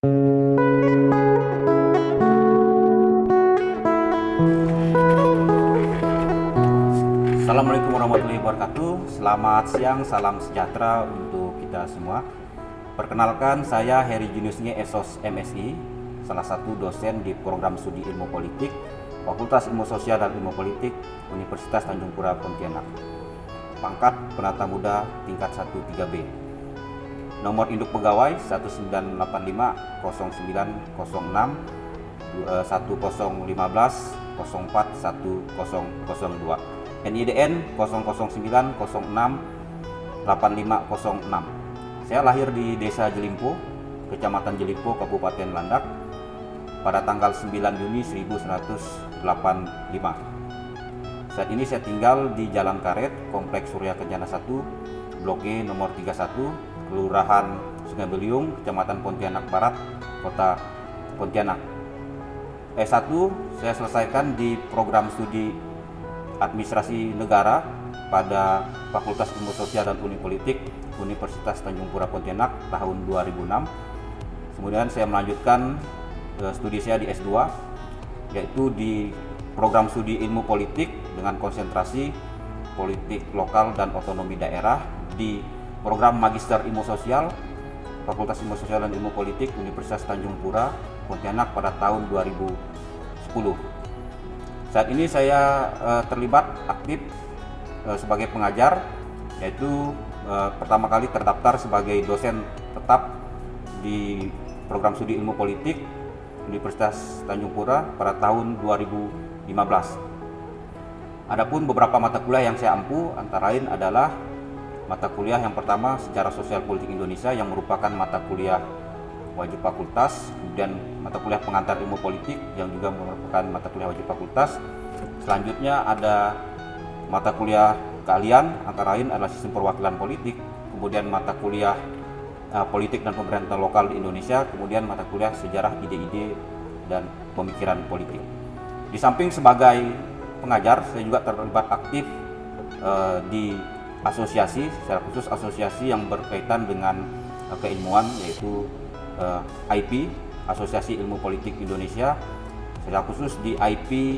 Assalamualaikum warahmatullahi wabarakatuh. Selamat siang, salam sejahtera untuk kita semua. Perkenalkan, saya Heri Juniusnya Esos MSI, salah satu dosen di program studi ilmu politik, Fakultas Ilmu Sosial dan Ilmu Politik, Universitas Tanjung Pura Pontianak. Pangkat Penata Muda tingkat 1-3B. Nomor induk pegawai 1985 0906 1015 04 1002. NIDN 009 06 8506. Saya lahir di Desa Jelimpo, Kecamatan Jelimpo, Kabupaten Landak pada tanggal 9 Juni 1985. Saat ini saya tinggal di Jalan Karet, Kompleks Surya Kencana 1, Blok G nomor 31, Kelurahan Sungai Beliung, Kecamatan Pontianak Barat, Kota Pontianak. S1 saya selesaikan di program studi Administrasi Negara pada Fakultas Ilmu Sosial dan Ilmu Politik, Universitas Tanjung Pura Pontianak tahun 2006. Kemudian saya melanjutkan studi saya di S2, yaitu di program studi Ilmu Politik dengan konsentrasi politik lokal dan otonomi daerah di program Magister Ilmu Sosial, Fakultas Ilmu Sosial dan Ilmu Politik, Universitas Tanjung Pura Pontianak pada tahun 2010. Saat ini saya terlibat aktif sebagai pengajar, yaitu pertama kali terdaftar sebagai dosen tetap di program studi ilmu politik Universitas Tanjung Pura pada tahun 2015. Adapun beberapa mata kuliah yang saya ampu antara lain adalah mata kuliah yang pertama Sejarah Sosial Politik Indonesia yang merupakan mata kuliah wajib fakultas, kemudian mata kuliah pengantar ilmu politik yang juga merupakan mata kuliah wajib fakultas. Selanjutnya ada mata kuliah keahlian antara lain adalah sistem perwakilan politik, kemudian mata kuliah politik dan pemerintahan lokal di Indonesia, kemudian mata kuliah sejarah ide-ide dan pemikiran politik. Di samping sebagai pengajar, saya juga terlibat aktif di asosiasi, secara khusus asosiasi yang berkaitan dengan keilmuan, yaitu IP, Asosiasi Ilmu Politik Indonesia, secara khusus di IP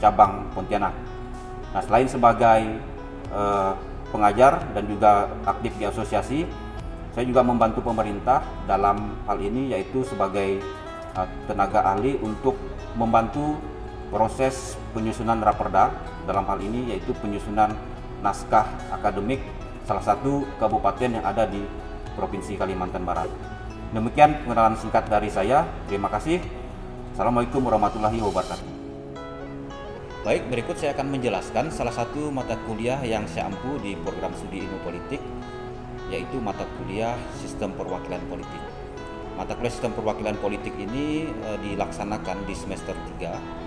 cabang Pontianak. Nah, selain sebagai pengajar dan juga aktif di asosiasi, saya juga membantu pemerintah dalam hal ini, yaitu sebagai tenaga ahli untuk membantu proses penyusunan raperda, dalam hal ini yaitu penyusunan naskah akademik salah satu kabupaten yang ada di Provinsi Kalimantan Barat. Demikian pengenalan singkat dari saya. Terima kasih. Assalamualaikum warahmatullahi wabarakatuh. Baik, berikut saya akan menjelaskan salah satu mata kuliah yang saya ampu di program studi ilmu politik, yaitu mata kuliah Sistem Perwakilan Politik. Mata kuliah Sistem Perwakilan Politik ini dilaksanakan di semester 3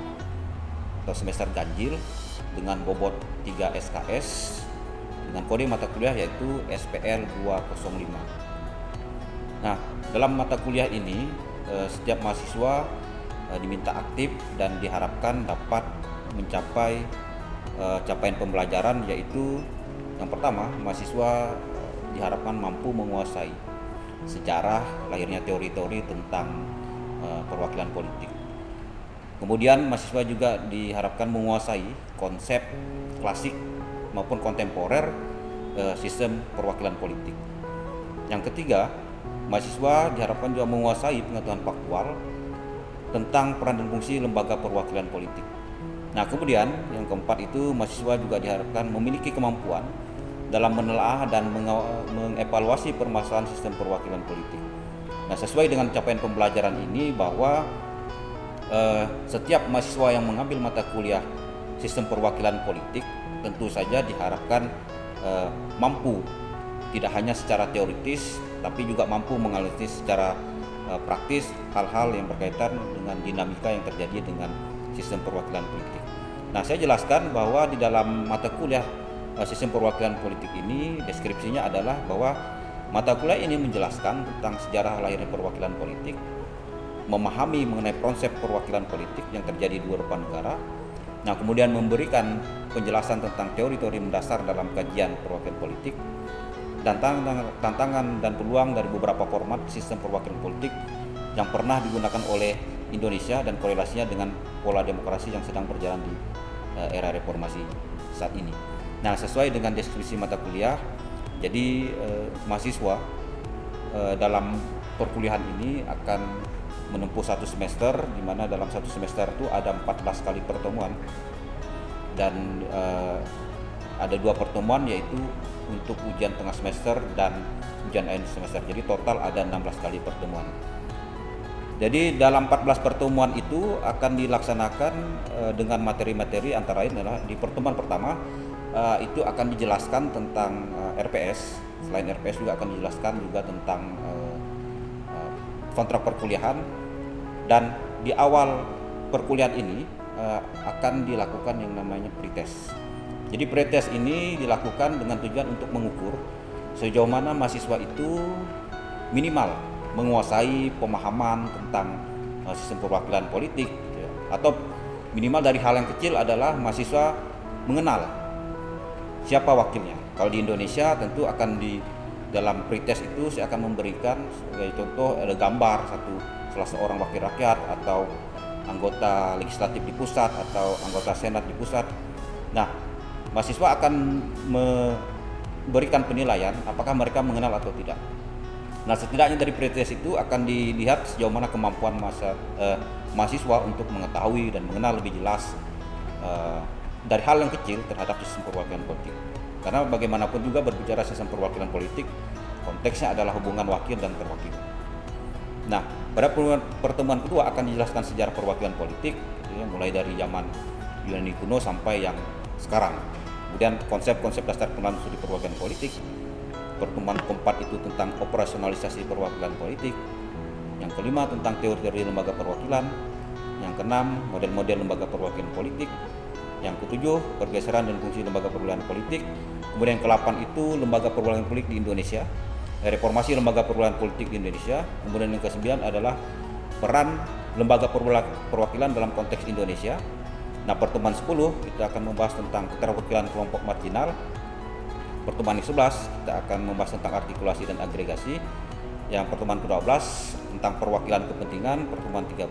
atau semester ganjil dengan bobot 3 SKS dengan kode mata kuliah yaitu SPL 205. Nah, dalam mata kuliah ini setiap mahasiswa diminta aktif dan diharapkan dapat mencapai capaian pembelajaran, yaitu yang pertama, mahasiswa diharapkan mampu menguasai sejarah lahirnya teori-teori tentang perwakilan politik. Kemudian mahasiswa juga diharapkan menguasai konsep klasik maupun kontemporer sistem perwakilan politik. Yang ketiga, mahasiswa diharapkan juga menguasai pengetahuan faktual tentang peran dan fungsi lembaga perwakilan politik. Nah, kemudian yang keempat itu mahasiswa juga diharapkan memiliki kemampuan dalam menelaah dan mengevaluasi permasalahan sistem perwakilan politik. Nah, sesuai dengan capaian pembelajaran ini bahwa setiap mahasiswa yang mengambil mata kuliah sistem perwakilan politik tentu saja diharapkan mampu tidak hanya secara teoritis tapi juga mampu menganalisis secara praktis hal-hal yang berkaitan dengan dinamika yang terjadi dengan sistem perwakilan politik. Nah, saya jelaskan bahwa di dalam mata kuliah sistem perwakilan politik ini deskripsinya adalah bahwa mata kuliah ini menjelaskan tentang sejarah lahirnya perwakilan politik, memahami mengenai konsep perwakilan politik yang terjadi di beberapa negara. Nah, kemudian memberikan penjelasan tentang teori-teori mendasar dalam kajian perwakilan politik, dan tantangan dan peluang dari beberapa format sistem perwakilan politik yang pernah digunakan oleh Indonesia dan korelasinya dengan pola demokrasi yang sedang berjalan di era reformasi saat ini. Nah, sesuai dengan deskripsi mata kuliah, jadi mahasiswa dalam perkuliahan ini akan menempuh satu semester, di mana dalam satu semester itu ada 14 kali pertemuan, dan ada 2 pertemuan yaitu untuk ujian tengah semester dan ujian akhir semester. Jadi total ada 16 kali pertemuan. Jadi dalam 14 pertemuan itu akan dilaksanakan dengan materi-materi, antara lain adalah di pertemuan pertama itu akan dijelaskan tentang RPS. Selain RPS juga akan dijelaskan juga tentang kontrak perkuliahan, dan di awal perkuliahan ini akan dilakukan yang namanya pretest. Jadi pretest ini dilakukan dengan tujuan untuk mengukur sejauh mana mahasiswa itu minimal menguasai pemahaman tentang sistem perwakilan politik, ya. Atau minimal dari hal yang kecil adalah mahasiswa mengenal siapa wakilnya. Kalau di Indonesia tentu akan di dalam pretest itu saya akan memberikan sebagai contoh ada gambar salah seorang wakil rakyat atau anggota legislatif di pusat atau anggota senat di pusat. Nah, mahasiswa akan memberikan penilaian apakah mereka mengenal atau tidak. Nah, setidaknya dari pretest itu akan dilihat sejauh mana kemampuan mahasiswa untuk mengetahui dan mengenal lebih jelas dari hal yang kecil terhadap sistem perwakilan politik. Karena bagaimanapun juga berbicara sistem perwakilan politik, konteksnya adalah hubungan wakil dan terwakil. Nah, pada pertemuan kedua akan dijelaskan sejarah perwakilan politik, ya, mulai dari zaman Yunani kuno sampai yang sekarang. Kemudian konsep-konsep dasar pengenalan studi perwakilan politik. Pertemuan keempat itu tentang operasionalisasi perwakilan politik. Yang kelima tentang teori-teori lembaga perwakilan. Yang keenam model-model lembaga perwakilan politik. Yang ketujuh pergeseran dan fungsi lembaga perwakilan politik. Kemudian yang ke-8 itu lembaga perwakilan politik di Indonesia, reformasi lembaga perwakilan politik di Indonesia. Kemudian yang ke-9 adalah peran lembaga perwakilan dalam konteks Indonesia. Nah, pertemuan 10 kita akan membahas tentang keterwakilan kelompok marginal. Pertemuan ke-11 kita akan membahas tentang artikulasi dan agregasi. Yang pertemuan ke-12 tentang perwakilan kepentingan. Pertemuan 13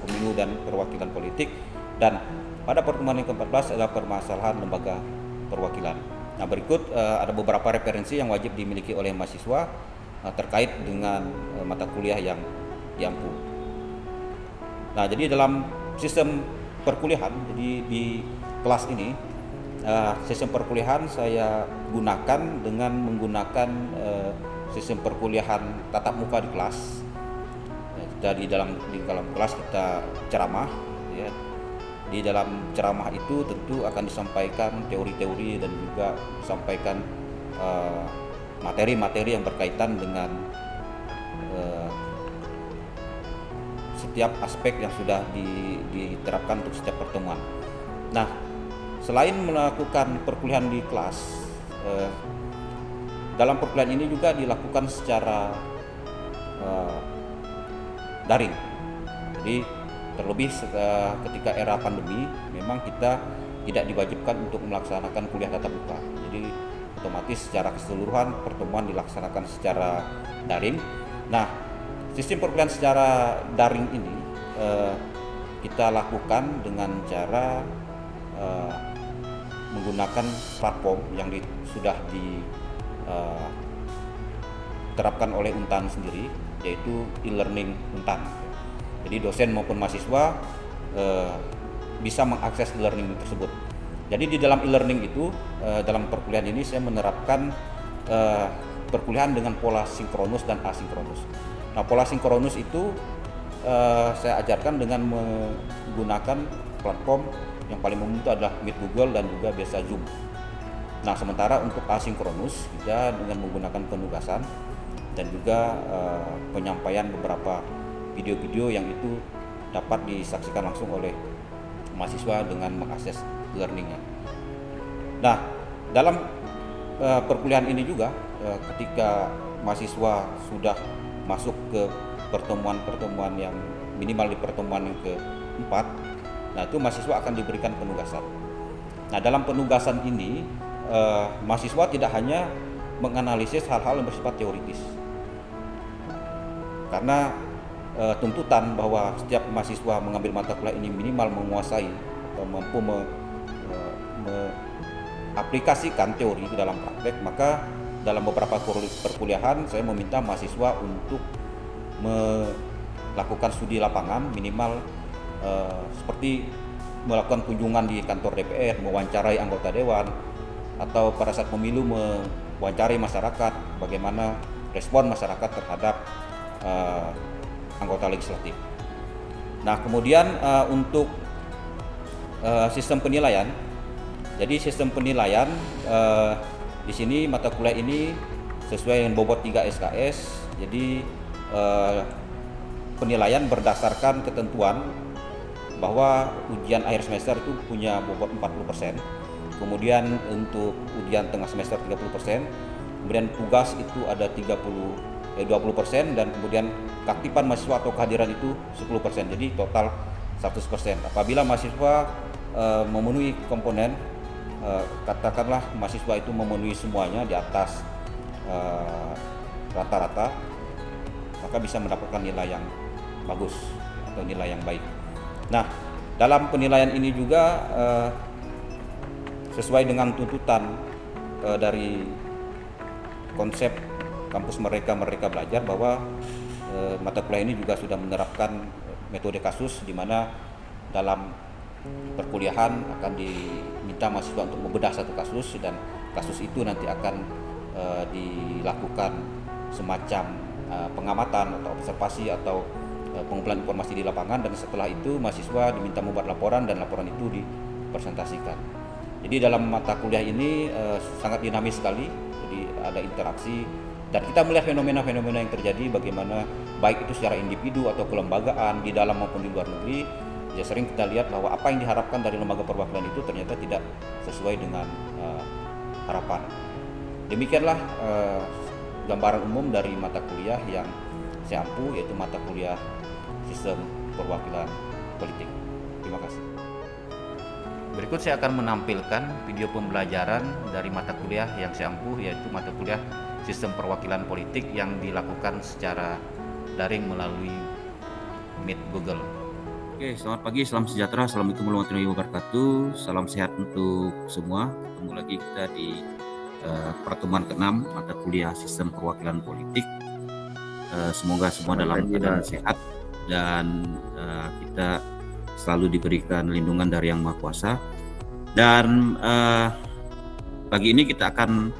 pemilu dan perwakilan politik. Dan pada pertemuan yang ke-14 adalah permasalahan lembaga perwakilan. Nah, berikut ada beberapa referensi yang wajib dimiliki oleh mahasiswa terkait dengan mata kuliah yang diampu. Nah, jadi dalam sistem perkuliahan, jadi di kelas ini sistem perkuliahan saya gunakan dengan menggunakan sistem perkuliahan tatap muka di kelas. Kita di dalam kelas kita ceramah, ya. Di dalam ceramah itu tentu akan disampaikan teori-teori dan juga disampaikan materi-materi yang berkaitan dengan setiap aspek yang sudah diterapkan untuk setiap pertemuan. Nah, selain melakukan perkuliahan di kelas, dalam perkuliahan ini juga dilakukan secara daring. Jadi terlebih ketika era pandemi, memang kita tidak diwajibkan untuk melaksanakan kuliah tatap muka. Jadi otomatis secara keseluruhan pertemuan dilaksanakan secara daring. Nah, sistem perkuliahan secara daring ini kita lakukan dengan cara menggunakan platform yang sudah diterapkan oleh Untan sendiri, yaitu e-learning Untan. Jadi dosen maupun mahasiswa bisa mengakses e-learning tersebut. Jadi di dalam e-learning itu, dalam perkuliahan ini saya menerapkan perkuliahan dengan pola sinkronus dan asinkronus. Nah, pola sinkronus itu saya ajarkan dengan menggunakan platform yang paling umum itu adalah Meet Google dan juga biasa Zoom. Nah, sementara untuk asinkronus kita dengan menggunakan penugasan dan juga penyampaian beberapa video-video yang itu dapat disaksikan langsung oleh mahasiswa dengan mengakses learning-nya. Nah, dalam perkuliahan ini juga ketika mahasiswa sudah masuk ke pertemuan-pertemuan yang minimal di pertemuan yang ke-4, nah itu mahasiswa akan diberikan penugasan. Nah, dalam penugasan ini mahasiswa tidak hanya menganalisis hal-hal yang bersifat teoritis, karena tuntutan bahwa setiap mahasiswa mengambil mata kuliah ini minimal menguasai atau mampu aplikasikan teori ke dalam praktek, maka dalam beberapa perkuliahan saya meminta mahasiswa untuk melakukan studi lapangan minimal seperti melakukan kunjungan di kantor DPR, mewawancarai anggota dewan, atau pada saat pemilu mewawancarai masyarakat, bagaimana respon masyarakat terhadap anggota legislatif. Nah, kemudian untuk sistem penilaian. Jadi sistem penilaian di sini mata kuliah ini sesuai dengan bobot 3 SKS. Jadi penilaian berdasarkan ketentuan bahwa ujian akhir semester itu punya bobot 40%. Kemudian untuk ujian tengah semester 30%. Kemudian tugas itu ada 20% dan kemudian keaktifan mahasiswa atau kehadiran itu 10%. Jadi total 100%. Apabila mahasiswa memenuhi komponen, katakanlah mahasiswa itu memenuhi semuanya di atas rata-rata, maka bisa mendapatkan nilai yang bagus atau nilai yang baik. Nah, dalam penilaian ini juga sesuai dengan tuntutan dari konsep kampus Merdeka Belajar bahwa mata kuliah ini juga sudah menerapkan metode kasus, di mana dalam perkuliahan akan diminta mahasiswa untuk membedah satu kasus, dan kasus itu nanti akan dilakukan semacam pengamatan atau observasi atau pengumpulan informasi di lapangan, dan setelah itu mahasiswa diminta membuat laporan dan laporan itu dipresentasikan. Jadi dalam mata kuliah ini sangat dinamis sekali, jadi ada interaksi dan kita melihat fenomena-fenomena yang terjadi, bagaimana baik itu secara individu atau kelembagaan di dalam maupun di luar negeri. Ya, sering kita lihat bahwa apa yang diharapkan dari lembaga perwakilan itu ternyata tidak sesuai dengan harapan. Demikianlah gambaran umum dari mata kuliah yang saya ampu, yaitu mata kuliah Sistem Perwakilan Politik. Terima kasih. Berikut saya akan menampilkan video pembelajaran dari mata kuliah yang saya ampu, yaitu mata kuliah Sistem Perwakilan Politik yang dilakukan secara daring melalui Meet Google. Oke, selamat pagi, salam sejahtera, assalamualaikum warahmatullahi wabarakatuh, salam sehat untuk semua. Ketemu lagi kita di pertemuan ke-6 mata kuliah Sistem Perwakilan Politik. Semoga semua dalam keadaan sehat dan kita selalu diberikan lindungan dari Yang Maha Kuasa. Dan pagi ini kita akan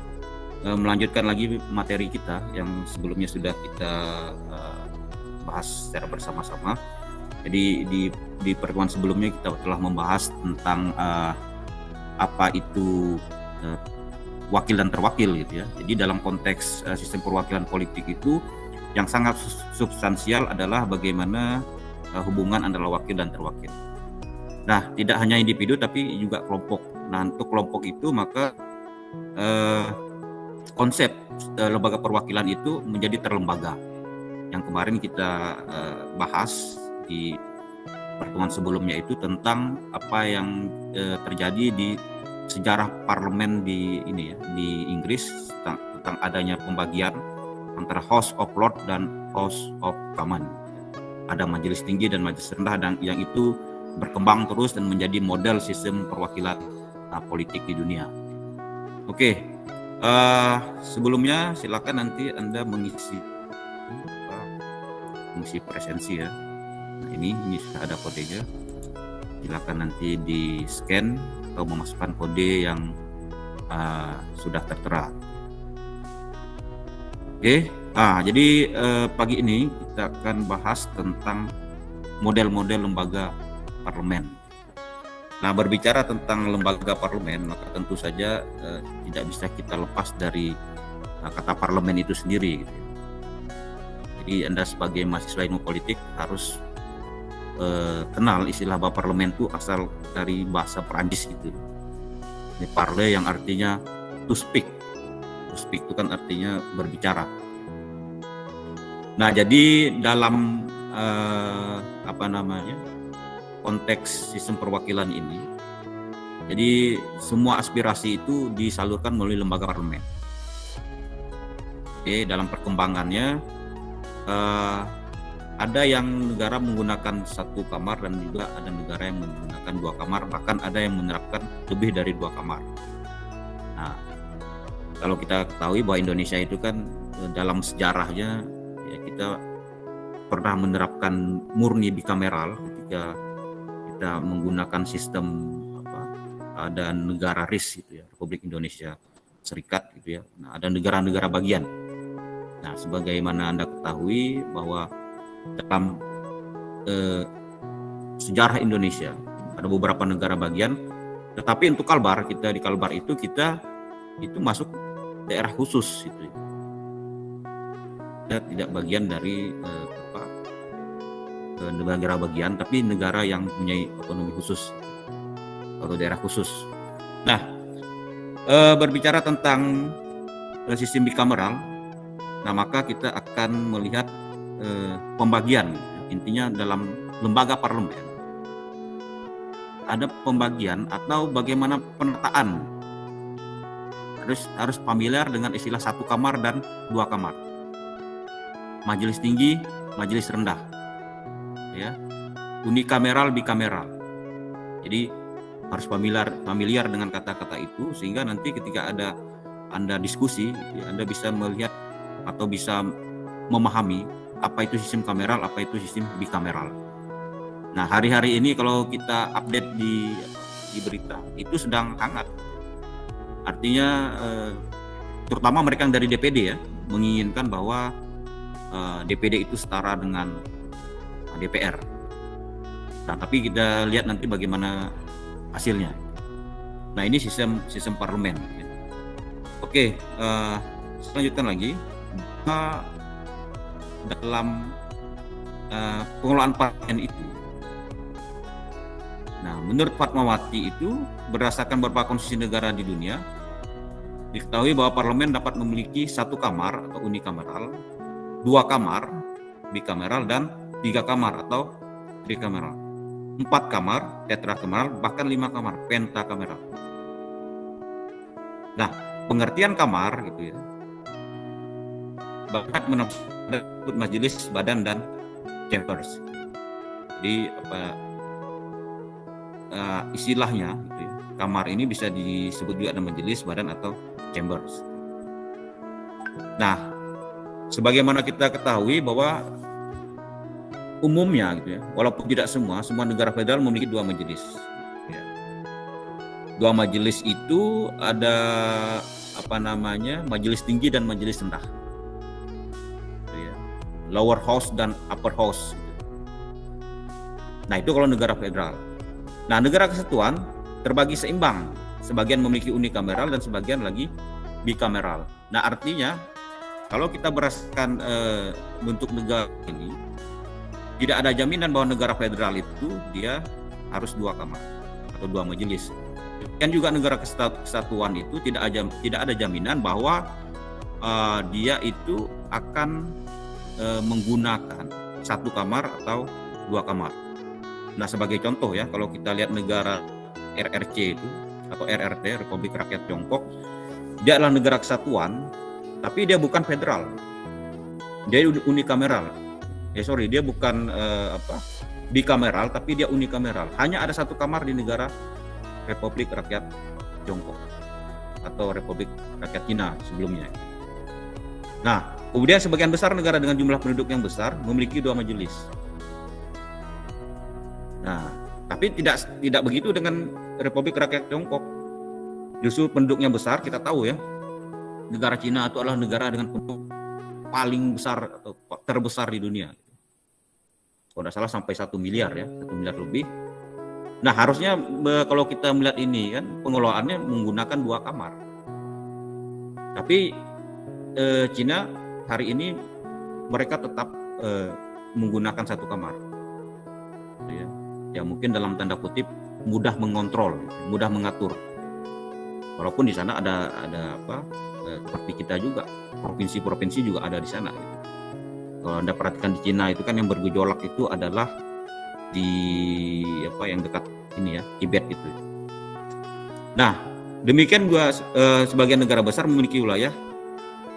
melanjutkan lagi materi kita yang sebelumnya sudah kita bahas secara bersama-sama. Jadi di pertemuan sebelumnya kita telah membahas tentang apa itu wakil dan terwakil gitu ya. Jadi dalam konteks sistem perwakilan politik itu yang sangat substansial adalah bagaimana hubungan antara wakil dan terwakil. Nah, tidak hanya individu tapi juga kelompok. Nah, untuk kelompok itu maka konsep lembaga perwakilan itu menjadi terlembaga. Yang kemarin kita bahas di pertemuan sebelumnya itu tentang apa yang terjadi di sejarah parlemen di Inggris tentang adanya pembagian antara House of Lords dan House of Commons. Ada majelis tinggi dan majelis rendah, dan yang itu berkembang terus dan menjadi model sistem perwakilan politik di dunia. Oke, sebelumnya silakan nanti Anda mengisi presensi ya. Nah, ini sudah ada kodenya. Silakan nanti di scan atau memasukkan kode yang sudah tertera. Oke, jadi pagi ini kita akan bahas tentang model-model lembaga parlemen. Nah, berbicara tentang lembaga parlemen, maka tentu saja tidak bisa kita lepas dari kata parlemen itu sendiri. Jadi Anda sebagai mahasiswa ilmu politik harus kenal istilah bahwa parlemen itu asal dari bahasa Perancis gitu. Ini parler yang artinya to speak. To speak itu kan artinya berbicara. Nah, jadi dalam konteks sistem perwakilan ini, jadi semua aspirasi itu disalurkan melalui lembaga parlemen. Oke, dalam perkembangannya ada yang negara menggunakan 1 kamar dan juga ada negara yang menggunakan 2 kamar, bahkan ada yang menerapkan lebih dari 2 kamar. Nah, kalau kita ketahui bahwa Indonesia itu kan dalam sejarahnya ya kita pernah menerapkan murni bikameral ketika kita menggunakan sistem ada negara RIS gitu ya, Republik Indonesia Serikat gitu ya. Nah, ada negara-negara bagian. Nah, sebagaimana Anda ketahui bahwa dalam sejarah Indonesia ada beberapa negara bagian, tetapi untuk Kalbar, kita di Kalbar itu kita itu masuk daerah khusus itu. Kita tidak bagian dari negara bagian, tapi negara yang punya otonomi khusus atau daerah khusus. Nah, berbicara tentang sistem bikameral, nah maka kita akan melihat pembagian, intinya dalam lembaga parlemen ada pembagian atau bagaimana penataan, harus familiar dengan istilah 1 kamar dan 2 kamar, majelis tinggi, majelis rendah, ya, unikameral, bikameral. Jadi harus familiar dengan kata-kata itu sehingga nanti ketika ada Anda diskusi, ya, Anda bisa melihat atau bisa memahami apa itu sistem kameral, apa itu sistem bikameral. Nah, hari-hari ini kalau kita update di berita itu sedang hangat. Artinya terutama mereka yang dari DPD ya menginginkan bahwa DPD itu setara dengan DPR. Nah, tapi kita lihat nanti bagaimana hasilnya. Nah, ini sistem parlemen. Oke, selanjutkan lagi dalam pengelolaan parlemen itu. Nah, menurut Fatmawati itu berdasarkan beberapa konstitusi negara di dunia diketahui bahwa parlemen dapat memiliki 1 kamar atau unikameral, 2 kamar bikameral dan 3 kamar atau trikameral, 4 kamar tetrakameral, bahkan 5 kamar pentakameral. Nah, pengertian kamar gitu ya bahkan menyebut majelis, badan dan chambers. Jadi istilahnya gitu ya, kamar ini bisa disebut juga ada majelis, badan atau chambers. Nah, sebagaimana kita ketahui bahwa umumnya gitu ya, walaupun tidak semua negara federal memiliki 2 majelis. Ya. 2 majelis itu ada majelis tinggi dan majelis rendah. Lower house dan upper house. Nah, itu kalau negara federal. Nah, negara kesatuan terbagi seimbang. Sebagian memiliki unikameral dan sebagian lagi bikameral. Nah, artinya kalau kita berdasarkan bentuk negara ini, tidak ada jaminan bahwa negara federal itu dia harus 2 kamar atau 2 majelis. Dan juga negara kesatuan itu tidak ada jaminan bahwa dia itu akan menggunakan 1 kamar atau 2 kamar. Nah, sebagai contoh ya, kalau kita lihat negara RRC itu atau RRT, Republik Rakyat Tiongkok, dia adalah negara kesatuan, tapi dia bukan federal. Dia unikameral. Dia bukan bikameral, tapi dia unikameral. Hanya ada 1 kamar di negara Republik Rakyat Tiongkok atau Republik Rakyat Cina sebelumnya. Nah, kemudian sebagian besar negara dengan jumlah penduduk yang besar memiliki 2 majelis. Nah, tapi tidak begitu dengan Republik Rakyat Tiongkok. Justru penduduknya besar, kita tahu ya. Negara Cina itu adalah negara dengan penduduk paling besar atau terbesar di dunia. Kalau tidak salah sampai 1 miliar ya, 1 miliar lebih. Nah, harusnya kalau kita melihat ini kan pengelolaannya menggunakan 2 kamar. Tapi Cina hari ini mereka tetap menggunakan 1 kamar. Ya mungkin dalam tanda kutip mudah mengontrol, mudah mengatur. Walaupun di sana ada seperti kita juga, provinsi-provinsi juga ada di sana. Kalau Anda perhatikan di Cina itu kan yang bergejolak itu adalah di yang dekat ini ya, Tibet itu. Nah, demikian juga sebagian negara besar memiliki wilayah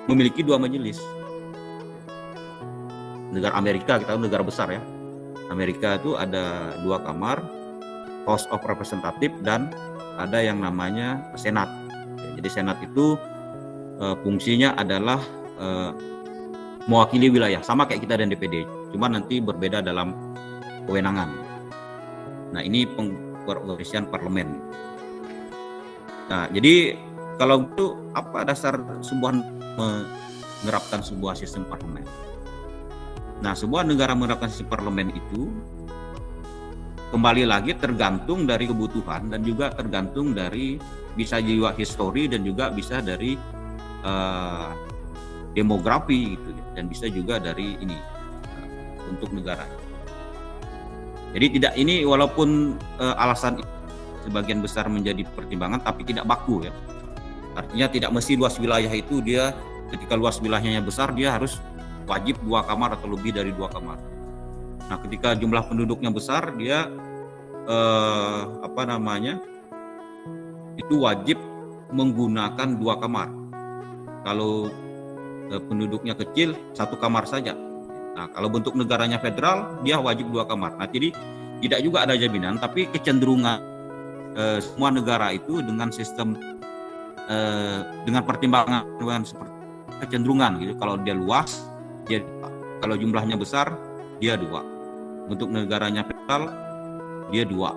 memiliki 2 majelis. negara Amerika, kita tahu negara besar ya. Amerika itu ada 2 kamar, House of Representative dan ada yang namanya Senat. Jadi Senat itu fungsinya adalah mewakili wilayah, sama kayak kita dan DPD, cuma nanti berbeda dalam kewenangan. Nah, ini pengorganisasian parlemen. Nah, jadi kalau itu apa dasar sebuah menerapkan sebuah sistem parlemen? Nah, sebuah negara menerapkan sistem parlemen itu kembali lagi tergantung dari kebutuhan dan juga tergantung dari bisa juga histori dan juga bisa dari demografi gitu ya, dan bisa juga dari ini untuk negara. Jadi tidak ini walaupun alasan sebagian besar menjadi pertimbangan tapi tidak baku ya. Artinya tidak mesti luas wilayah itu dia ketika luas wilayahnya besar dia harus wajib 2 kamar atau lebih dari 2 kamar. Nah, ketika jumlah penduduknya besar dia itu wajib menggunakan 2 kamar. Kalau penduduknya kecil 1 kamar saja. Nah, kalau bentuk negaranya federal dia wajib 2 kamar. Nah, jadi tidak juga ada jaminan, tapi kecenderungan semua negara itu dengan sistem dengan pertimbangan seperti kecenderungan gitu. Kalau dia luas dia 2. Kalau jumlahnya besar dia 2. Untuk negaranya federal dia 2.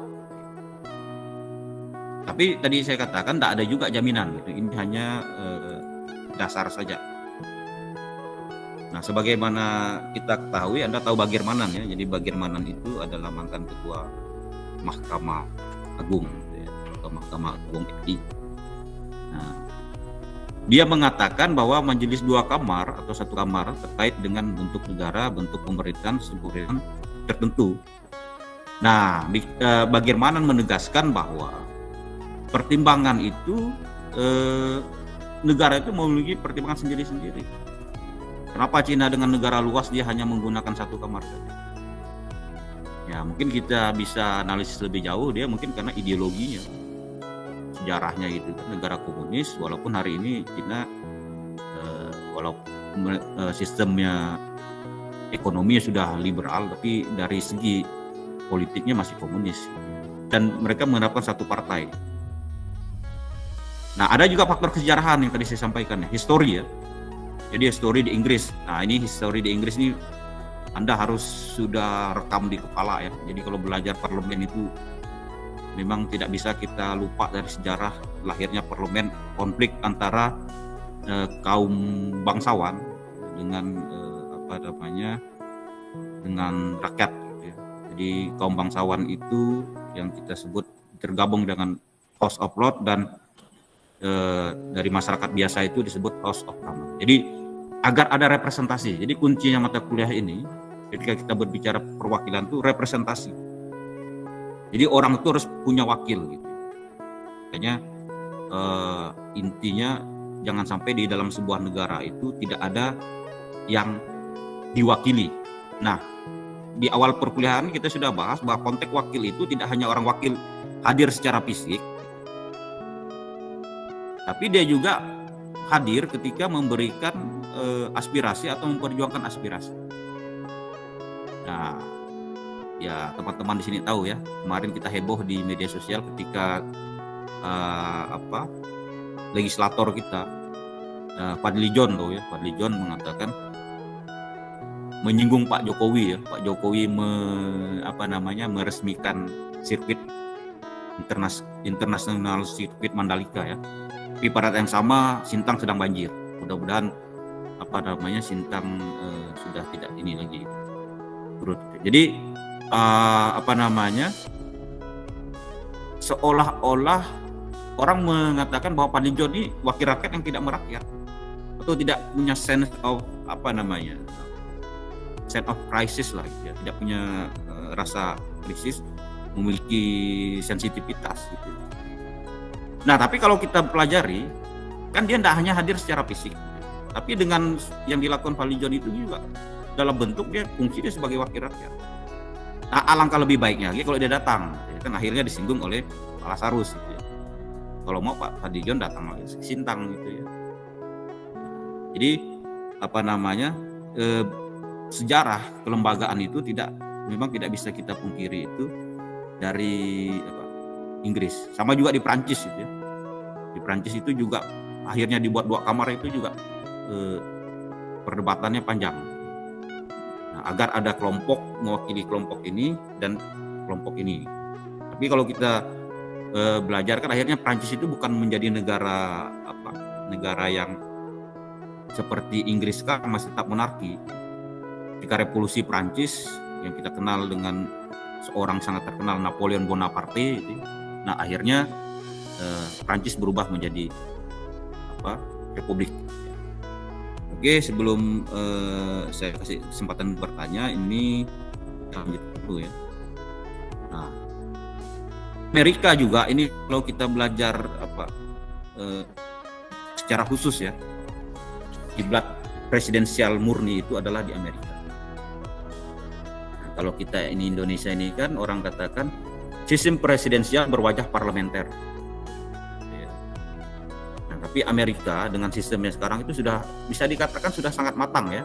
Tapi tadi saya katakan tidak ada juga jaminan gitu. Ini hanya dasar saja. Nah, sebagaimana kita ketahui, Anda tahu Bagirmanan ya. Jadi Bagirmanan itu adalah mantan ketua Mahkamah Agung gitu ya, atau Mahkamah Agung RI. Nah, dia mengatakan bahwa majelis 2 kamar atau 1 kamar terkait dengan bentuk negara, bentuk pemerintahan tertentu. Nah, Bagirmanan menegaskan bahwa pertimbangan itu negara itu memiliki pertimbangan sendiri-sendiri. Kenapa Cina dengan negara luas dia hanya menggunakan 1 kamar saja? Ya mungkin kita bisa analisis lebih jauh, dia mungkin karena ideologinya, sejarahnya itu kan negara komunis, walaupun hari ini Cina walaupun sistemnya ekonominya sudah liberal, tapi dari segi politiknya masih komunis. Dan mereka menerapkan 1 partai. Nah, ada juga faktor kesejarahan yang tadi saya sampaikan ya, histori ya. Jadi histori di Inggris. Nah, ini histori di Inggris ini Anda harus sudah rekam di kepala ya. Jadi kalau belajar parlemen itu memang tidak bisa kita lupa dari sejarah lahirnya parlemen, konflik antara kaum bangsawan dengan dengan rakyat gitu ya. Jadi kaum bangsawan itu yang kita sebut tergabung dengan House of Lords dan dari masyarakat biasa itu disebut House of Commons. Jadi agar ada representasi. Jadi kuncinya mata kuliah ini ketika kita berbicara perwakilan itu representasi. Jadi orang itu harus punya wakil gitu. Makanya intinya jangan sampai di dalam sebuah negara itu tidak ada yang diwakili. Nah, di awal perkuliahan kita sudah bahas bahwa konteks wakil itu tidak hanya orang wakil hadir secara fisik, tapi dia juga hadir ketika memberikan aspirasi atau memperjuangkan aspirasi. Nah, ya teman-teman di sini tahu ya, kemarin kita heboh di media sosial ketika legislator kita Fadli John tuh ya, Fadli John mengatakan menyinggung Pak Jokowi ya, Pak Jokowi meresmikan sirkuit internasional sirkuit Mandalika ya. Tapi pada yang sama Sintang sedang banjir. Mudah-mudahan Sintang sudah tidak ini lagi. Jadi seolah-olah orang mengatakan bahwa Fadli John ini wakil rakyat yang tidak merakyat atau tidak punya sense of crisis lah gitu ya. Tidak punya rasa krisis, memiliki sensitivitas gitu. Nah, tapi kalau kita pelajari, kan dia tidak hanya hadir secara fisik, tapi dengan yang dilakukan Fadli John itu juga dalam bentuk dia fungsinya sebagai wakil rakyat. Nah, alangkah lebih baiknya lagi kalau dia datang, kan akhirnya disinggung oleh Pak Lasarus gitu ya. Kalau mau Pak Fadli John datang lagi ke Sintang gitu ya. Jadi sejarah kelembagaan itu memang tidak bisa kita pungkiri itu dari Inggris. Sama juga di Prancis gitu ya. Di Prancis itu juga akhirnya dibuat 2 kamar itu juga perdebatannya panjang. Nah, agar ada kelompok mewakili kelompok ini dan kelompok ini. Tapi kalau kita belajar kan akhirnya Prancis itu bukan menjadi negara yang seperti Inggris kan masih tetap monarki. Ketika revolusi Prancis yang kita kenal dengan seorang sangat terkenal Napoleon Bonaparte gitu. Nah, akhirnya Prancis berubah menjadi republik. Oke, sebelum saya kasih kesempatan bertanya, ini lanjut dulu ya. Nah, Amerika juga ini kalau kita belajar secara khusus ya, kiblat presidensial murni itu adalah di Amerika. Nah, kalau kita ini Indonesia ini kan orang katakan sistem presidensial berwajah parlementer. Nah, tapi Amerika dengan sistemnya sekarang itu sudah bisa dikatakan sudah sangat matang ya.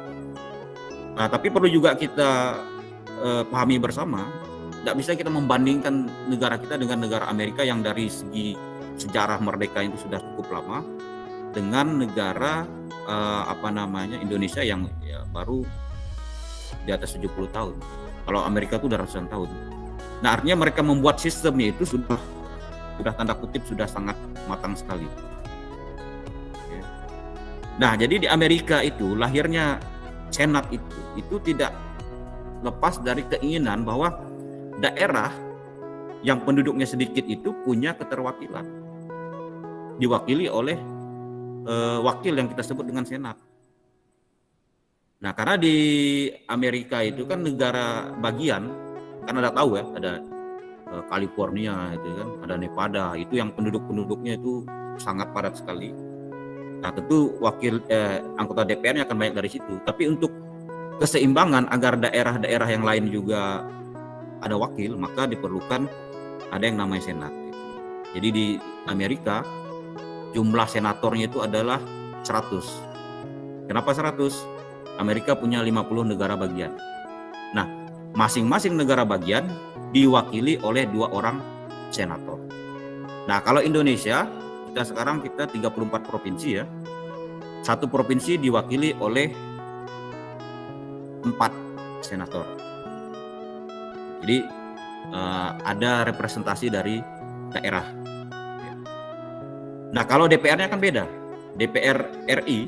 Nah, tapi perlu juga kita pahami bersama, tidak bisa kita membandingkan negara kita dengan negara Amerika yang dari segi sejarah merdeka itu sudah cukup lama dengan negara Indonesia yang ya, baru di atas 70 tahun. Kalau Amerika itu udah ratusan tahun. Nah, artinya mereka membuat sistemnya itu sudah tanda kutip sudah sangat matang sekali. Nah, jadi di Amerika itu lahirnya Senat itu tidak lepas dari keinginan bahwa daerah yang penduduknya sedikit itu punya keterwakilan, diwakili oleh wakil yang kita sebut dengan Senat. Nah, karena di Amerika itu kan negara bagian, kan ada tahu ya, ada California itu kan, ada Nevada, itu yang penduduknya itu sangat padat sekali. Nah, tentu anggota DPR-nya akan banyak dari situ. Tapi untuk keseimbangan agar daerah-daerah yang lain juga ada wakil, maka diperlukan ada yang namanya Senat. Jadi di Amerika jumlah senatornya itu adalah 100. Kenapa 100? Amerika punya 50 negara bagian. Nah, masing-masing negara bagian diwakili oleh 2 orang senator. Nah, kalau Indonesia, kita 34 provinsi ya. Satu provinsi diwakili oleh 4 senator. Jadi ada representasi dari daerah. Nah, kalau DPR-nya kan beda. DPR RI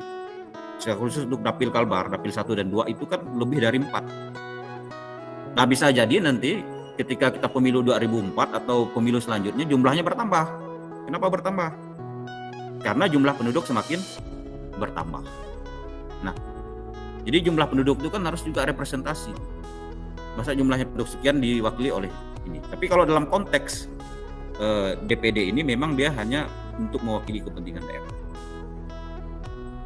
secara khusus untuk Dapil Kalbar, Dapil 1 dan 2 itu kan lebih dari 4. Nah, bisa jadi nanti ketika kita pemilu 2004 atau pemilu selanjutnya jumlahnya bertambah. Kenapa bertambah? Karena jumlah penduduk semakin bertambah. Nah, jadi jumlah penduduk itu kan harus juga representasi. Masa jumlahnya penduduk sekian diwakili oleh ini. Tapi kalau dalam konteks DPD ini memang dia hanya untuk mewakili kepentingan daerah.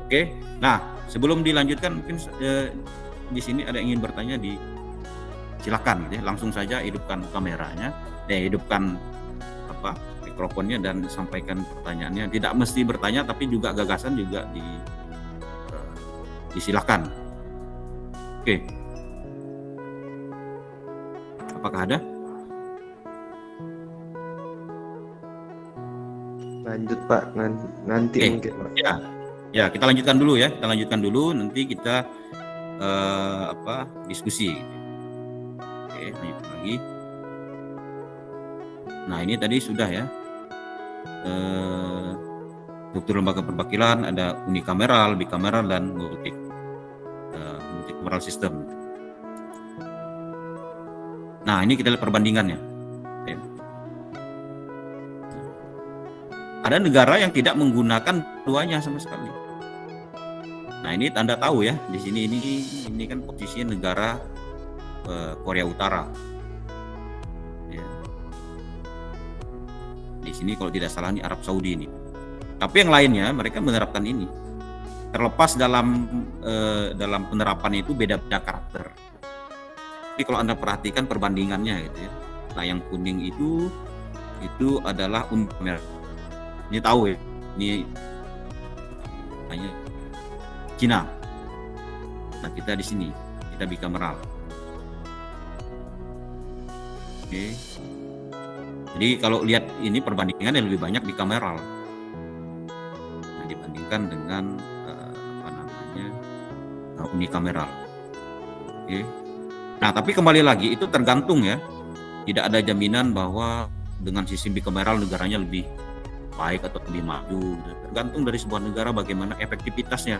Oke, nah sebelum dilanjutkan mungkin di sini ada yang ingin bertanya, silakan gitu ya, langsung saja hidupkan kameranya, hidupkan mikrofonnya dan sampaikan pertanyaannya. Tidak mesti bertanya, tapi juga gagasan juga disilakan. Oke, apakah ada? Lanjut Pak, nanti mungkin Pak. Ya kita lanjutkan dulu ya. Kita lanjutkan dulu, nanti kita diskusi. Oke, lanjutkan lagi. Nah, ini tadi sudah ya. Struktur lembaga perwakilan ada unikameral, bikameral, dan multikameral system. Nah, ini kita lihat perbandingannya. Oke. Ada negara yang tidak menggunakan duanya sama sekali. Nah, ini tanda tahu ya. Di sini ini kan posisinya negara Korea Utara. Ya. Di sini kalau tidak salah ini Arab Saudi ini. Tapi yang lainnya mereka menerapkan ini. Terlepas dalam penerapannya itu beda-beda karakter. Tapi kalau Anda perhatikan perbandingannya gitu ya. Nah, yang kuning itu adalah unikameral. Ini tahu ya. Ini hanya Cina. Nah, kita di sini kita bikameral. Oke. Jadi kalau lihat ini perbandingannya lebih banyak bikameral. Nah, dibandingkan dengan unikameral. Oke. Nah, tapi kembali lagi itu tergantung ya. Tidak ada jaminan bahwa dengan sistem bikameral negaranya lebih baik atau lebih maju. Tergantung dari sebuah negara bagaimana efektivitasnya.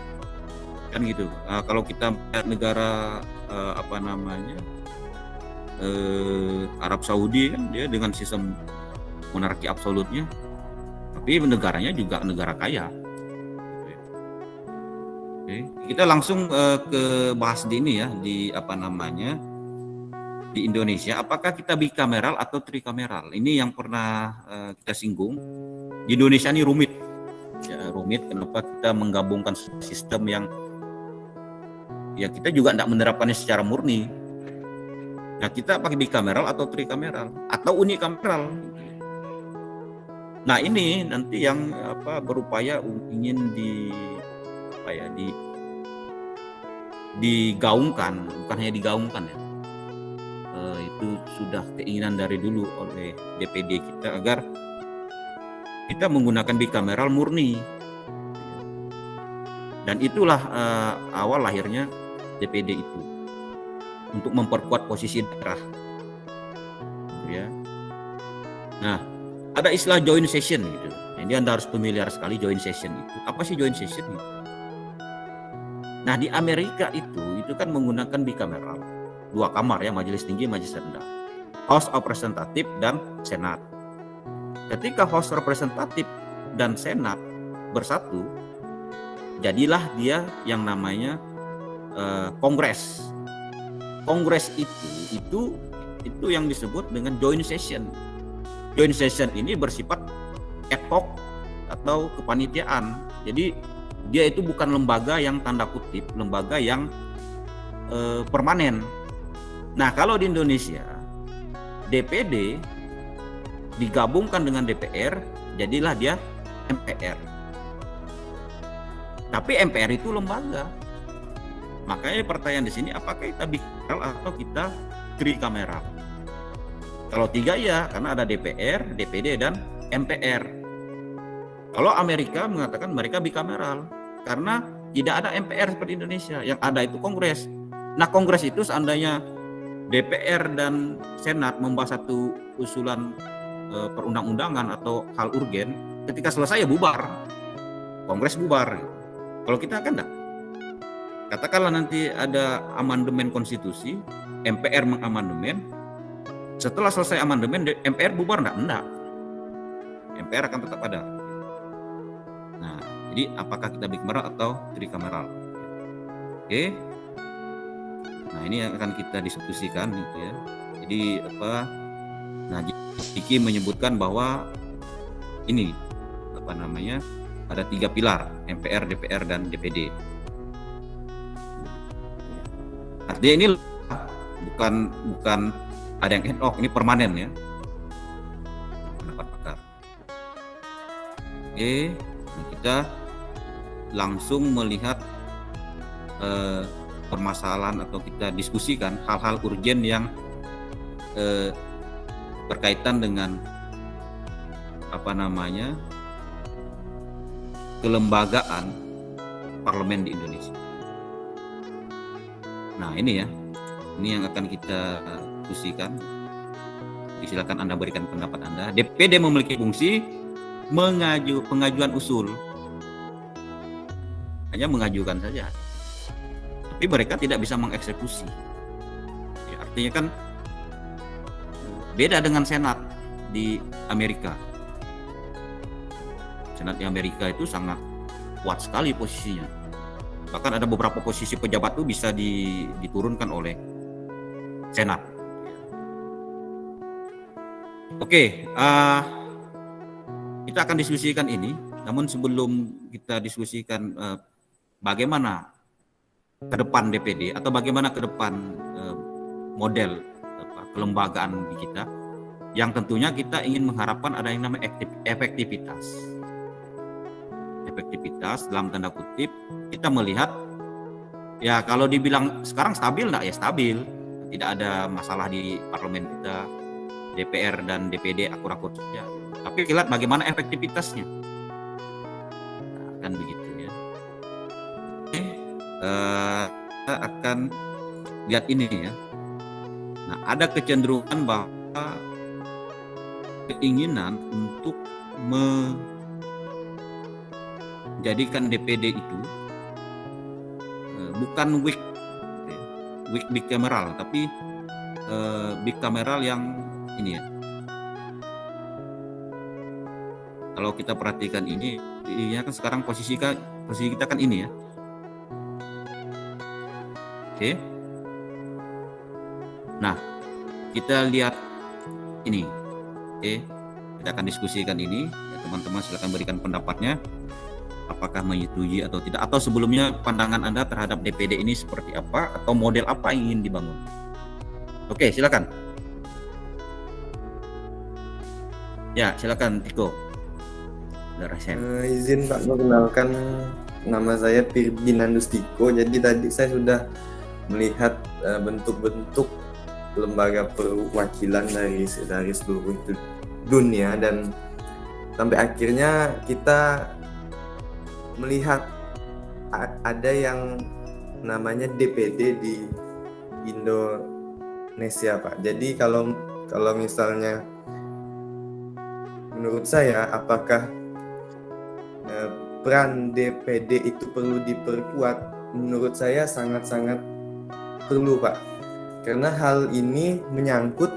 Kan gitu. Kalau kita melihat negara Arab Saudi kan dia dengan sistem monarki absolutnya, tapi negaranya juga negara kaya. Oke, kita langsung ke bahas di ini ya, di di Indonesia, apakah kita bikameral atau trikameral? Ini yang pernah kita singgung. Di Indonesia ini rumit, ya, rumit. Kenapa kita menggabungkan sistem yang ya kita juga tidak menerapkannya secara murni. Nah, kita pakai bikameral atau trikameral atau unikameral. Nah, ini nanti yang berupaya ingin digaungkan, bukan hanya digaungkan ya. Itu sudah keinginan dari dulu oleh DPD kita agar kita menggunakan bikameral murni. Dan itulah awal lahirnya DPD itu, untuk memperkuat posisi daerah. Ya. Nah, ada istilah joint session gitu. Ini Anda harus familiar sekali joint session itu. Apa sih joint session itu? Nah, di Amerika itu kan menggunakan bikameral, 2 kamar ya, majelis tinggi, majelis rendah, House of Representative dan Senat. Ketika House Representative dan Senat bersatu, jadilah dia yang namanya Kongres. Kongres itu yang disebut dengan joint session. Joint session ini bersifat ad hoc atau kepanitiaan. Jadi dia itu bukan lembaga yang tanda kutip, lembaga yang permanen. Nah, kalau di Indonesia DPD digabungkan dengan DPR, jadilah dia MPR. Tapi MPR itu lembaga. Makanya pertanyaan di sini, apakah kita bikameral atau kita trikameral? Kalau 3 ya, karena ada DPR, DPD, dan MPR. Kalau Amerika mengatakan mereka bikameral, karena tidak ada MPR seperti Indonesia. Yang ada itu Kongres. Nah, Kongres itu seandainya DPR dan Senat membahas satu usulan perundang-undangan atau hal urgen, ketika selesai ya bubar. Kongres bubar. Kalau kita kan enggak. Katakanlah nanti ada amandemen konstitusi, MPR mengamandemen, setelah selesai amandemen MPR bubar enggak? MPR akan tetap ada. Nah, jadi apakah kita bikameral atau trikameral? Oke. Nah, ini yang akan kita diskusikan gitu ya. Jadi Nah, Diki menyebutkan bahwa ini ada 3 pilar, MPR, DPR, dan DPD. Artinya ini bukan ada yang ad hoc, ini permanen ya. Pendapat pakar. Oke, nah kita langsung melihat permasalahan atau kita diskusikan hal-hal urgen yang berkaitan dengan kelembagaan parlemen di Indonesia. Nah, ini yang akan kita diskusikan. Silakan Anda berikan pendapat Anda. DPD memiliki fungsi pengajuan usul, hanya mengajukan saja, tapi mereka tidak bisa mengeksekusi. Ya, artinya kan beda dengan Senat di Amerika. Senat di Amerika itu sangat kuat sekali posisinya. Bahkan ada beberapa posisi pejabat itu bisa diturunkan oleh Senat. Oke, kita akan diskusikan ini. Namun sebelum kita diskusikan bagaimana ke depan DPD atau bagaimana ke depan model kelembagaan di kita, yang tentunya kita ingin mengharapkan ada yang namanya efektivitas dalam tanda kutip. Kita melihat Ya kalau dibilang sekarang stabil enggak, ya stabil. Tidak ada masalah di parlemen kita, DPR dan DPD akur-akur saja. Tapi lihat bagaimana efektivitasnya. Nah, kan begitu ya. Oke, kita akan lihat ini ya. Nah, ada kecenderungan bahwa keinginan untuk menjadikan DPD itu bukan weak bicameral, tapi bicameral yang ini ya. Kalau kita perhatikan ini kan sekarang posisi kita kan ini ya. Oke. Nah, kita lihat ini. Oke. Kita akan diskusikan ini. Ya, teman-teman silakan berikan pendapatnya. Apakah menyetujui atau tidak, atau sebelumnya pandangan Anda terhadap DPD ini seperti apa, atau model apa yang ingin dibangun. Oke, silakan. Ya, silakan Tiko. Izin Pak mengenalkan, nama saya Firdinandus Tiko. Jadi tadi saya sudah melihat bentuk-bentuk lembaga perwakilan dari seluruh dunia, dan sampai akhirnya kita melihat ada yang namanya DPD di Indonesia, Pak. Jadi kalau misalnya menurut saya, apakah peran DPD itu perlu diperkuat? Menurut saya sangat-sangat perlu, Pak. Karena hal ini menyangkut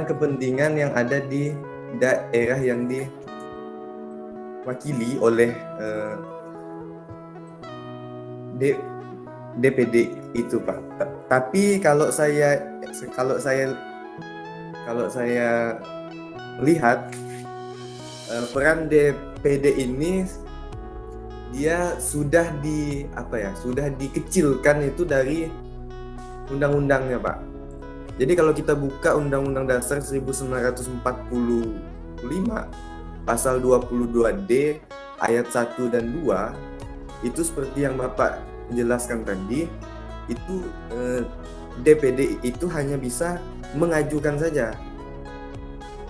kepentingan yang ada di daerah yang diwakili oleh DPD itu, Pak. Tapi kalau saya lihat peran DPD ini, dia sudah dikecilkan itu dari undang-undangnya, Pak. Jadi kalau kita buka Undang-Undang Dasar 1945 pasal 22D ayat 1 dan 2, itu seperti yang Bapak jelaskan tadi, itu DPD itu hanya bisa mengajukan saja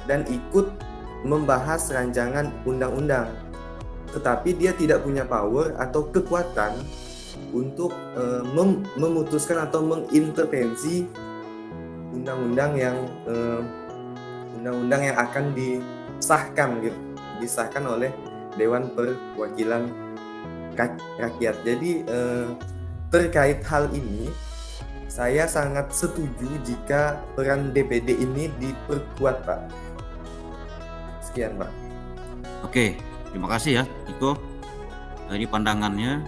dan ikut membahas rancangan undang-undang, tetapi dia tidak punya power atau kekuatan untuk memutuskan atau mengintervensi undang-undang yang akan disahkan oleh Dewan Perwakilan Rakyat. Jadi terkait hal ini, saya sangat setuju jika peran DPD ini diperkuat, Pak. Sekian, Pak. Oke, terima kasih ya, Iko. Ini pandangannya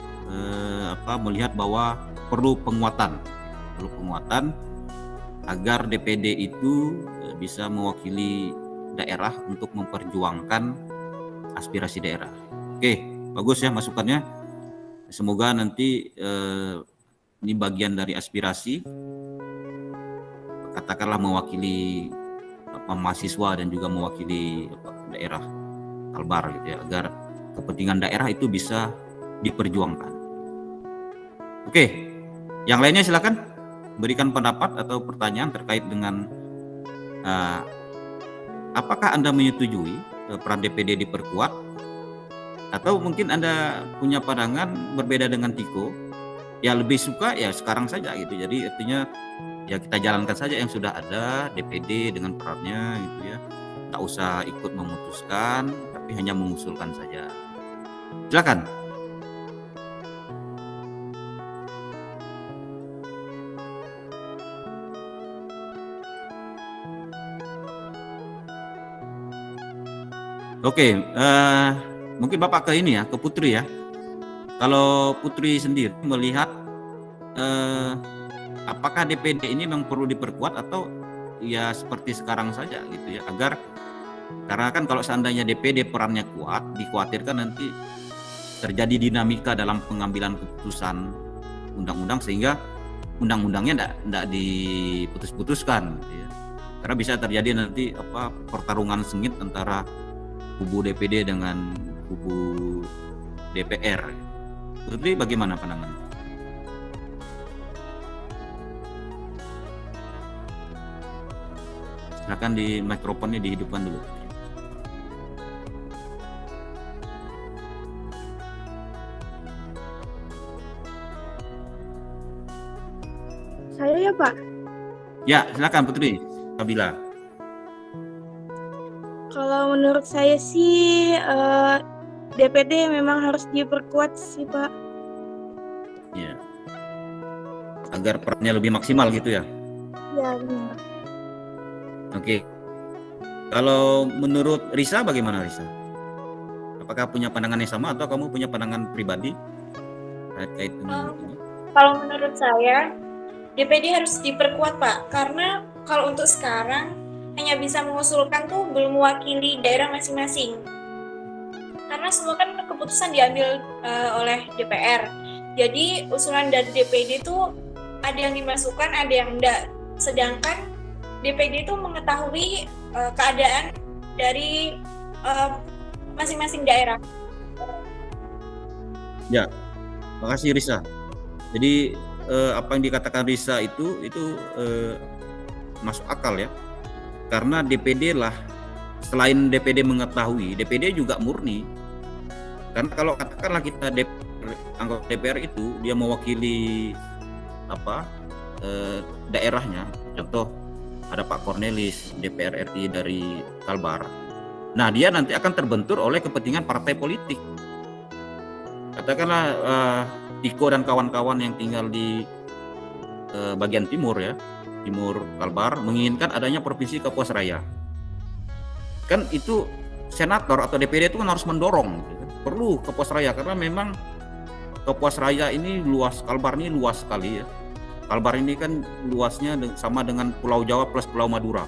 melihat bahwa perlu penguatan agar DPD itu bisa mewakili daerah untuk memperjuangkan aspirasi daerah. Oke, bagus ya masukannya. Semoga nanti ini bagian dari aspirasi, katakanlah mewakili mahasiswa dan juga mewakili daerah Kalbar gitu ya, agar kepentingan daerah itu bisa diperjuangkan. Oke, yang lainnya silakan berikan pendapat atau pertanyaan terkait dengan apakah Anda menyetujui peran DPD diperkuat, atau mungkin Anda punya pandangan berbeda dengan Tiko, ya lebih suka ya sekarang saja gitu. Jadi artinya ya kita jalankan saja yang sudah ada DPD dengan perannya gitu ya, tak usah ikut memutuskan tapi hanya mengusulkan saja. Silakan. Oke, mungkin Bapak ke ini ya, ke Putri ya. Kalau Putri sendiri melihat apakah DPD ini memang perlu diperkuat atau ya seperti sekarang saja gitu ya, karena kan kalau seandainya DPD perannya kuat, dikhawatirkan nanti terjadi dinamika dalam pengambilan keputusan undang-undang sehingga undang-undangnya tidak diputus-putuskan gitu ya. Karena bisa terjadi nanti pertarungan sengit antara kubu DPD dengan kubu DPR. Putri, bagaimana pandangan? Silakan di mikrofonnya dihidupkan dulu. Saya ya Pak. Ya, silakan Putri Kabila. Kalau menurut saya sih DPD memang harus diperkuat sih Pak. Ya. Agar perannya lebih maksimal gitu ya. Ya benar. Oke. Kalau menurut Risa bagaimana Risa? Apakah punya pandangan yang sama atau kamu punya pandangan pribadi terkait dengan ini? Kalau menurut saya DPD harus diperkuat Pak, karena kalau untuk sekarang hanya bisa mengusulkan tuh belum mewakili daerah masing-masing. Karena semua kan keputusan diambil oleh DPR. Jadi usulan dari DPD tuh ada yang dimasukkan, ada yang enggak. Sedangkan DPD itu mengetahui keadaan dari masing-masing daerah. Ya, makasih Risa. Jadi apa yang dikatakan Risa itu masuk akal ya, karena DPD lah, selain DPD mengetahui, DPD juga murni. Karena kalau katakanlah kita anggota DPR itu dia mewakili daerahnya, contoh ada Pak Cornelis DPR RI dari Kalbar, nah dia nanti akan terbentur oleh kepentingan partai politik. Katakanlah Tiko dan kawan-kawan yang tinggal di bagian timur ya, timur Kalbar, menginginkan adanya provinsi Kapuas Raya. Kan itu senator atau DPD itu kan harus mendorong gitu kan. Perlu Kapuas Raya karena memang Kapuas Raya ini luas, Kalbar ini luas sekali ya. Kalbar ini kan luasnya sama dengan Pulau Jawa plus Pulau Madura.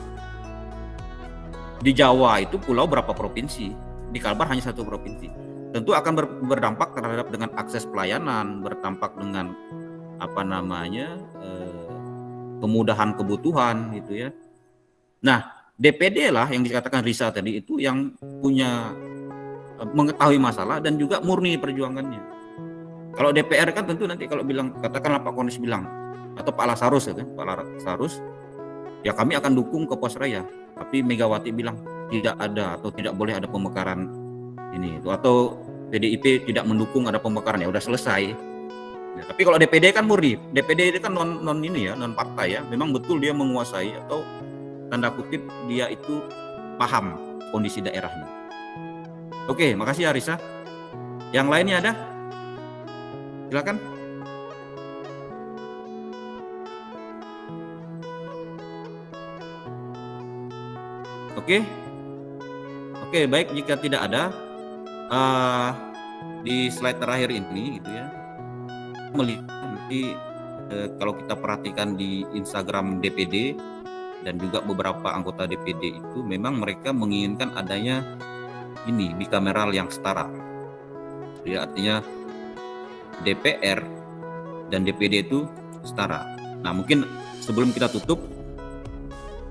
Di Jawa itu pulau berapa provinsi? Di Kalbar hanya satu provinsi. Tentu akan berdampak terhadap dengan akses pelayanan, berdampak dengan kemudahan kebutuhan gitu ya. Nah, DPD lah yang dikatakan Risa tadi itu yang punya mengetahui masalah dan juga murni perjuangannya. Kalau DPR kan tentu nanti kalau bilang, katakanlah Pak Cornelis bilang atau Pak Lasarus ya kan, Pak Lasarus, ya kami akan dukung Kapuas Raya. Tapi Megawati bilang tidak ada atau tidak boleh ada pemekaran ini itu, atau PDIP tidak mendukung ada pemekaran, ya udah selesai. Ya, tapi kalau DPD kan murni, DPD itu kan non ini ya, non partai ya, memang betul dia menguasai atau tanda kutip dia itu paham kondisi daerahnya. Oke, makasih ya Risa. Yang lainnya ada? Silakan. Oke, baik, jika tidak ada di slide terakhir ini gitu ya, melihat nanti kalau kita perhatikan di Instagram DPD dan juga beberapa anggota DPD itu memang mereka menginginkan adanya ini bikameral yang setara ya, artinya DPR dan DPD itu setara. Nah, mungkin sebelum kita tutup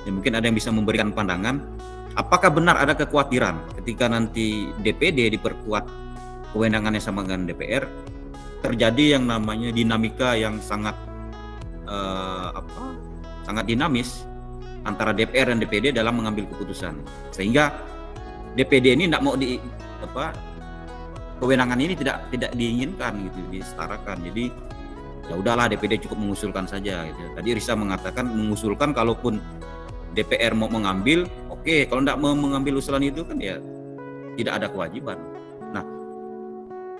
ya, mungkin ada yang bisa memberikan pandangan. Apakah benar ada kekhawatiran ketika nanti DPD diperkuat kewenangannya sama dengan DPR, terjadi yang namanya dinamika yang sangat sangat dinamis antara DPR dan DPD dalam mengambil keputusan, sehingga DPD ini tidak mau kewenangan ini tidak diinginkan gitu, disetarakan. Jadi ya udahlah, DPD cukup mengusulkan saja gitu. Tadi Risa mengatakan mengusulkan, kalaupun DPR mau mengambil, oke, kalau tidak mau mengambil usulan itu kan ya tidak ada kewajiban. Nah,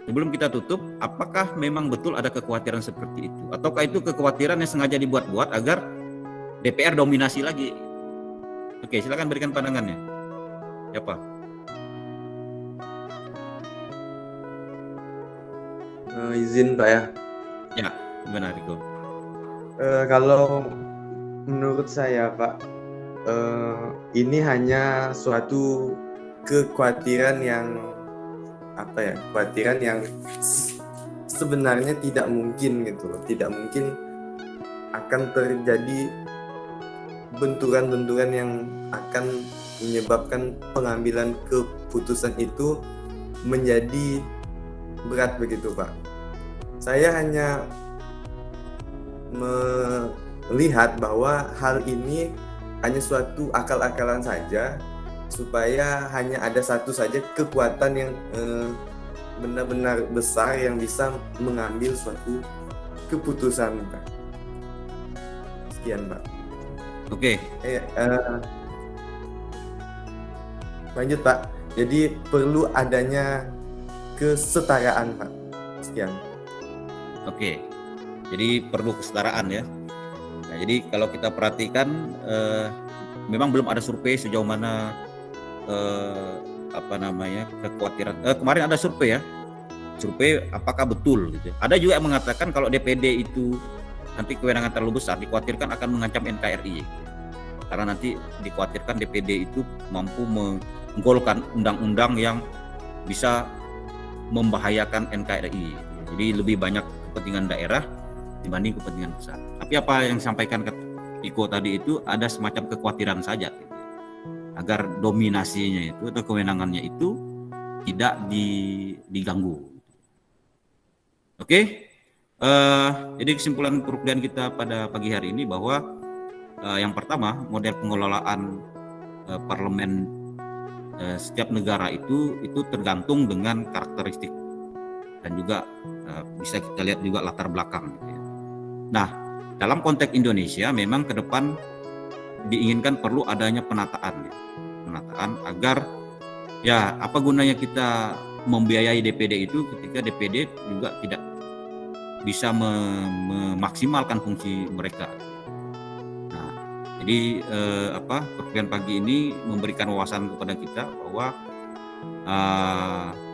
sebelum kita tutup, apakah memang betul ada kekhawatiran seperti itu? Ataukah itu kekhawatiran yang sengaja dibuat-buat agar DPR dominasi lagi? Oke, silakan berikan pandangannya. Siapa? Izin Pak ya. Ya, gimana Riko? Kalau menurut saya Pak, ini hanya suatu kekhawatiran yang kekhawatiran yang sebenarnya tidak mungkin gitu loh. Tidak mungkin akan terjadi benturan-benturan yang akan menyebabkan pengambilan keputusan itu menjadi berat begitu Pak. Saya hanya melihat bahwa hal ini hanya suatu akal-akalan saja, supaya hanya ada satu saja kekuatan yang benar-benar besar yang bisa mengambil suatu keputusan Pak. Sekian Pak. Oke. Lanjut Pak. Jadi perlu adanya kesetaraan Pak. Sekian. Oke. Jadi perlu kesetaraan ya. Nah, jadi kalau kita perhatikan memang belum ada survei sejauh mana kekhawatiran. Kemarin ada survei ya. Survei apakah betul gitu. Ada juga yang mengatakan kalau DPD itu nanti kewenangan terlalu besar, dikhawatirkan akan mengancam NKRI. Karena nanti dikhawatirkan DPD itu mampu menggolkan undang-undang yang bisa membahayakan NKRI. Jadi lebih banyak kepentingan daerah dibanding kepentingan besar. Tapi apa yang disampaikan ke Iko tadi itu ada semacam kekhawatiran saja gitu. Agar dominasinya itu atau kewenangannya itu tidak diganggu. Oke. Jadi kesimpulan perkuliahan kita pada pagi hari ini bahwa yang pertama, model pengelolaan parlemen setiap negara itu tergantung dengan karakteristik dan juga bisa kita lihat juga latar belakang gitu ya. Nah, dalam konteks Indonesia memang ke depan diinginkan perlu adanya penataan agar ya apa gunanya kita membiayai DPD itu ketika DPD juga tidak bisa memaksimalkan fungsi mereka. Nah, jadi perkuliahan pagi ini memberikan wawasan kepada kita bahwa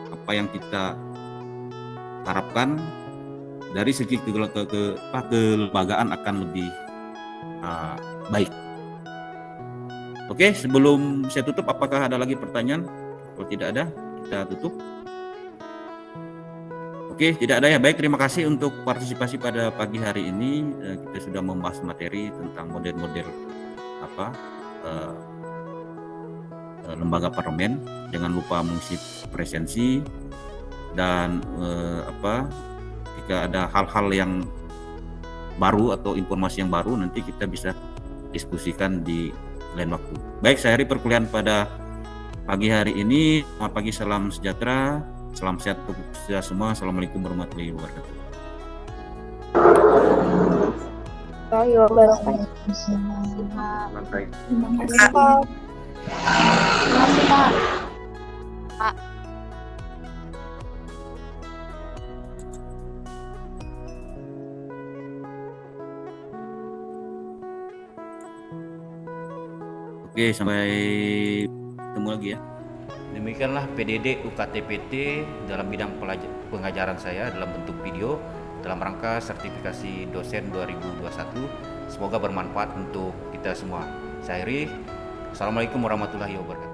apa yang kita harapkan dari segi kelembagaan akan lebih baik. Oke, sebelum saya tutup, apakah ada lagi pertanyaan? Kalau tidak ada, kita tutup. Oke, tidak ada ya. Baik, terima kasih untuk partisipasi pada pagi hari ini. Kita sudah membahas materi tentang model-model lembaga parlemen. Jangan lupa mengisi presensi dan jika ada hal-hal yang baru atau informasi yang baru nanti kita bisa diskusikan di lain waktu. Baik, saya hari perkuliahan pada pagi hari ini. Selamat pagi, salam sejahtera. Salam sehat untuk kita semua. Assalamualaikum warahmatullahi wabarakatuh. Oke, sampai ketemu lagi ya. Demikianlah PDD UKTPT dalam bidang pengajaran saya dalam bentuk video dalam rangka sertifikasi dosen 2021. Semoga bermanfaat untuk kita semua. Saya Iri. Assalamualaikum warahmatullahi wabarakatuh.